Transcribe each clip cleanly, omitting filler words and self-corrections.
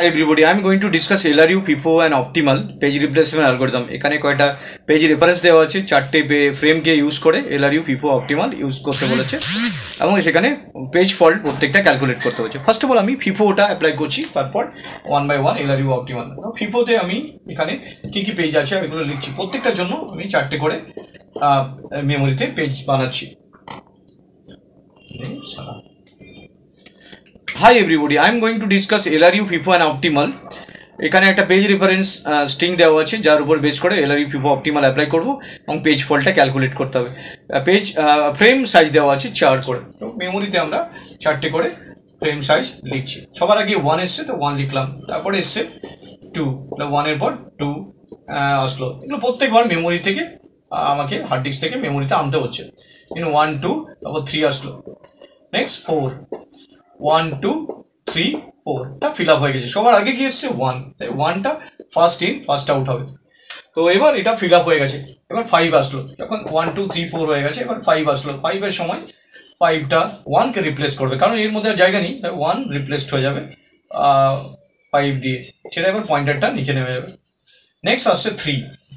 Hi everybody, I am going to discuss LRU, FIFO and optimal page replacement algorithm. এখানে কয়টা page reference দেওয়া আছে, চারটে ফ্রেমকে use করে LRU, FIFO, optimal ইউজ করতে বলেছে এবং সেখানে পেজ ফল্ট প্রত্যেকটা ক্যালকুলেট করতে হচ্ছে। ফার্স্ট অফ অল আমি FIFOটা অ্যাপ্লাই করছি, তারপর 1 by 1 LRU, optimal। FIFOতে আমি এখানে কি কি পেজ আছে এগুলো লিখছি, প্রত্যেকটার জন্য আমি চারটে করে মেমোরিতে পেজ বানাচ্ছি। Hi everybody, I am going to discuss LRU, FIFO and optimal. এখানে একটা পেজ রেফারেন্স স্ট্রিং দেওয়া আছে যার উপর বেস করে LRU, FIFO, optimal অ্যাপ্লাই করব এবং পেজ ফল্টটা ক্যালকুলেট করতে হবে। পেজ ফ্রেম সাইজ দেওয়া আছে 4 করে, তো মেমোরিতে আমরা চারটে করে ফ্রেম সাইজ লিখছি। সবার আগে 1 এসছে তো 1 লিখলাম, তারপরে এসছে 2, 1 এর পর 2 আসলো। এগুলো প্রত্যেকবার মেমোরি থেকে আমাকে হার্ড ডিস্ক থেকে মেমোরিতে আনতে হচ্ছে। 1 2 তারপর 3 আসলো, নেক্সট 4 1 2 3 4 টা ফিল আপ হয়ে গেছে। সবার আগে কি এসছে 1, তাই 1টা ফার্স্ট ইন ফার্স্ট আউট হবে। তো এবার এটা ফিল আপ হয়ে গেছে। এবার 5 আসলো, যখন 1 2 3 4 হয়ে গেছে, এবার 5 আসলো। 5 এর সময় 5টা 1কে রিপ্লেস করবে, কারণ এর মধ্যে জায়গা নেই, তাই 1 রিপ্লেসড হয়ে যাবে 5 দিয়ে, সেটা এবার পয়েন্টারটা নিচে নেমে যাবে। নেক্সট আসছে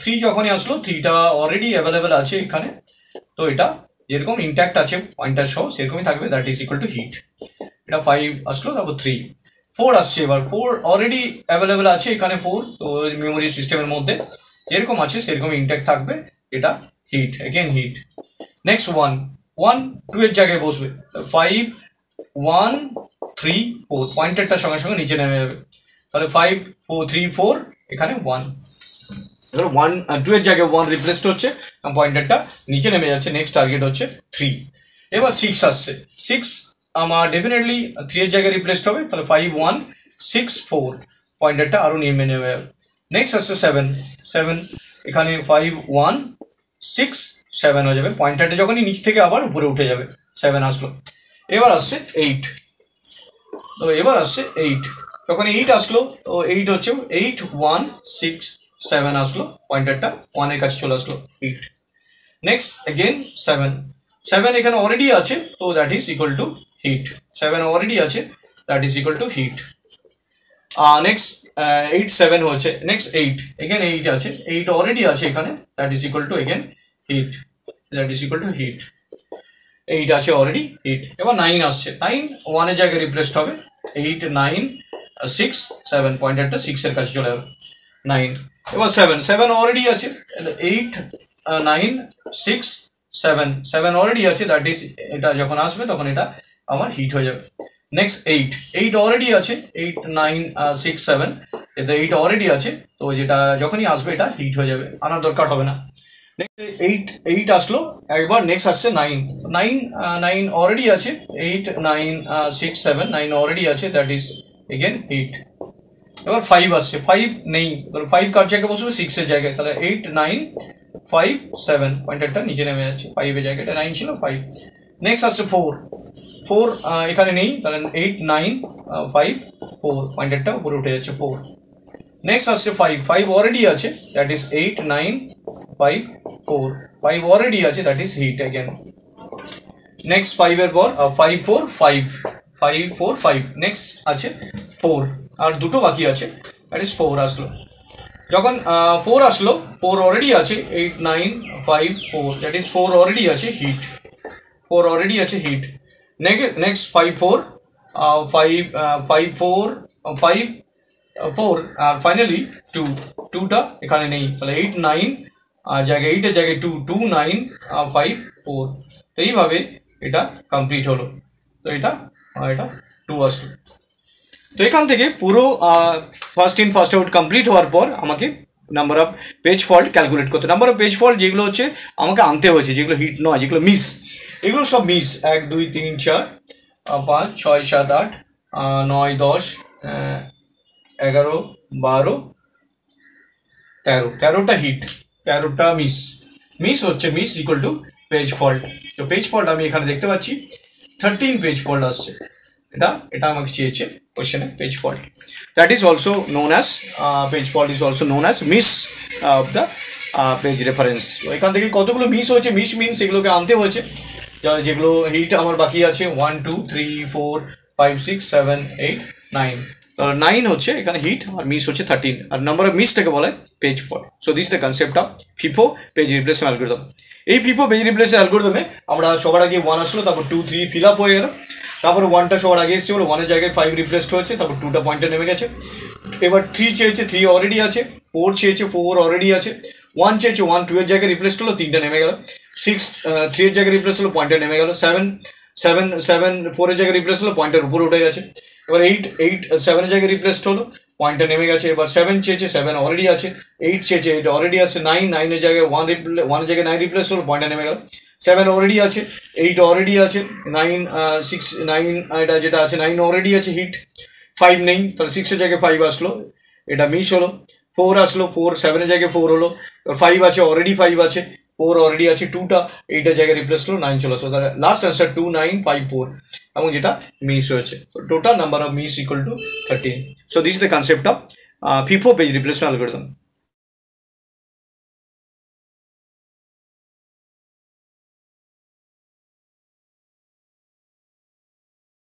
3 যখনই আসলো, 3টা অলরেডি অ্যাভেলেবেল আছে এখানে, তো এটা যেরকম ইনট্যাক্ট আছে পয়েন্টার সহ সেরকমই থাকবে, that is equal to heat. এটা 5 আসলো, তারপর 3 4 আসছে। এবার 4 অলরেডি অ্যাভেলেবেল আছে এখানে 4, তো মেমোরি সিস্টেমের মধ্যে যেরকম আছে সেরকম ইনট্যাক্ট থাকবে, এটা হিট, এগেন হিট। নেক্সট 1 2 এর জায়গায় বসবে, 5 1 3 4 পয়েন্টারটার সঙ্গে সঙ্গে নিচে নেমে যাবে, তাহলে 5 4 3 4 এখানে 1। এবার 1 2 এর জায়গায় 1 রিপ্লেসড হচ্ছে এবং পয়েন্টারটা নিচে নেমে যাচ্ছে। নেক্সট টার্গেট হচ্ছে 3। এবার 6 আসছে, 6 আমার ডেফিনেটলি 3 এর জায়গায় রিপ্লেসড হবে, তাহলে 5 1 6 4 পয়েন্টারটা আরো নেমে নেমে যাবে। নেক্সট আসছে 7 এখানে 5 1 6 7 হয়ে যাবে, পয়েন্টারটা যখনই নিচ থেকে আবার উপরে উঠে যাবে, 7 আসলো। এবার আসছে 8, তো এবার আসছে 8, যখন 8 আসলো তো 8 হচ্ছে 8 1 6 7 আসলো, পয়েন্টারটা 1 এর কাছে চলে আসলো, 8। নেক্সট अगेन 7 এখানে অলরেডি আছে, তো that is equal to hit. 7 already আছে, that is equal to hit. Next 8 7 হচ্ছে, নেক্সট 8 अगेन 8 আছে, 8 অলরেডি আছে এখানে, that is equal to again heat, that is equal to heat. 8 আছে অলরেডি, হিট। এবার 9 আসছে, 9 1 এর জায়গায় রিপ্লেসড হবে, 8 9 6 7 পয়েন্টারটা 6 এর কাছে চলে যাবে, 9। এবার 7 অলরেডি আছে, 8 9 6 7 অলরেডি আছে, দ্যাট ইজ এটা যখন আসবে তখন এটা আমার হিট হয়ে যাবে। নেক্সট 8 অলরেডি আছে, 8 9 6 7 এটা 8 অলরেডি আছে, তো যেটা যখনই আসবে এটা হিট হয়ে যাবে, আনার দরকার হবে না। নেক্সট 8 আসলো, একবার নেক্সট আসছে 9 অলরেডি আছে, 8 9 6 7 9 অলরেডি আছে, দ্যাট ইজ এগেন হিট। এবার 5 আসছে, 5 নেই, তাহলে 5 কার জায়গায় বসবে, 6 এর জায়গায়, তাহলে 8 9 5 7 পয়েন্টারটা নিচে নেমে যাচ্ছে, 5 এর জায়গায় 9 ছিল 5। নেক্সট আসছে 4 এখানে নেই, তাহলে 8 9 5 4 পয়েন্টারটা উপরে উঠে যাচ্ছে, 4। নেক্সট আসছে 5 অলরেডি আছে, দ্যাট ইজ 8 9 5 4 5 অলরেডি আছে, that is heat again. Next 5 এর পর 5 4 5 নেক্সট আছে 4, আর দুটো বাকি আছে, দ্যাট ইজ 4 আসলো। যখন 4 আসলো, 4 অলরেডি আছে, 8 9 5 4 দ্যাট ইজ 4 অলরেডি আছে, হিট, 4 অলরেডি আছে, হিট। নেক্সট 5 4 আর ফাইনালি 2টা এখানে নেই, তাহলে 8 9 জায়গায় 8 এর জায়গায় 2 2 9 5 4, তো এইভাবে এটা কমপ্লিট হলো। তো এটা 2 আসলো। তো এখান থেকে পুরো first in first out complete হওয়ার পর আমাকে number of page fault calculate করতে, নাম্বার অফ পেজ ফল্ট যেগুলো হচ্ছে আমাকে আনতে হয়েছে, যেগুলো হিট নয়, যেগুলো মিস, এগুলো সব মিস। 1 2 3 4 5 6 7 8 9 10 11 12 13, 13টা হিট, 13টা মিস হচ্ছে, miss equal to page fault. তো পেজ ফল্ট আমি এখানে দেখতে পাচ্ছি 13 পেজ ফল্ট আসছে, এটা আমাকে চেয়েছে কোশ্চেনে, page fault. That is also known as page fault is also known as miss of the page reference. তো এখান থেকে কতগুলো মিস হয়েছে, মিস মিনস এগুলোকে আনতে হয়েছে, যেগুলো হিট আমার বাকি আছে 1 2 3 4 5 6 7 8 9, 9 হচ্ছে এখানে হিট আর মিস হচ্ছে 13 আর নাম্বার অফ মিসটাকে বলা হয় page fault. So this the concept of FIFO page replacement algorithm. এই ফিফো পেজ রিপ্লেসমেন্ট অ্যালগরিদমে আমরা সবার আগে 1 আসলো, তারপর 2 3 ফিল আপ হয়ে গেল, তারপর 1টা সবার আগে এসেছে বলে 1-এর জায়গায় 5 রিপ্লেসড হয়েছে, তারপর 2টা পয়েন্টে নেমে গেছে। এবার 3 চেয়েছে, 3 অলরেডি আছে, 4 চেয়েছে, 4 অলরেডি আছে, 1 চেয়েছে, 1 2 এর জায়গায় রিপ্লেসড হলো, 3টা নেমে গেল, 6 3 এর জায়গায় রিপ্লেস হলো, পয়েন্টে নেমে গেল, 7 4 এর জায়গায় রিপ্লেস হলো, পয়েন্টের উপরে উঠে গেছে। এবার 8 7 এর জায়গায় রিপ্লেসড হলো, পয়েন্টটা নেমে গেছে। এবার 7 চেয়েছে, 7 অলরেডি আছে, 8 চেয়েছে, 8 অলরেডি আছে, 9 এর জায়গায় 1 এর জায়গায় 9 রিপ্লেস হলো, পয়েন্টটা নেমে গেল, 7 অলরেডি আছে, 8 অলরেডি আছে, 9 এটা যেটা আছে 9 অলরেডি আছে হিট, 5 নেই, তাহলে 6 এর জায়গায় 5 আসলো, এটা মিস হলো, 4 আসলো, 4 7 এর জায়গায় 4 হলো, 5 আছে অলরেডি, 5 আছে, 4 অলরেডি আছে, 2টা 8 এর জায়গায় রিপ্লেস হলো, 9 চলে আসলো, তাহলে লাস্ট অ্যান্সার 2 9 5 4 এবং যেটা মিস হয়েছে। Total number of miss equal to 13। So this is the concept of FIFO page replacement algorithm.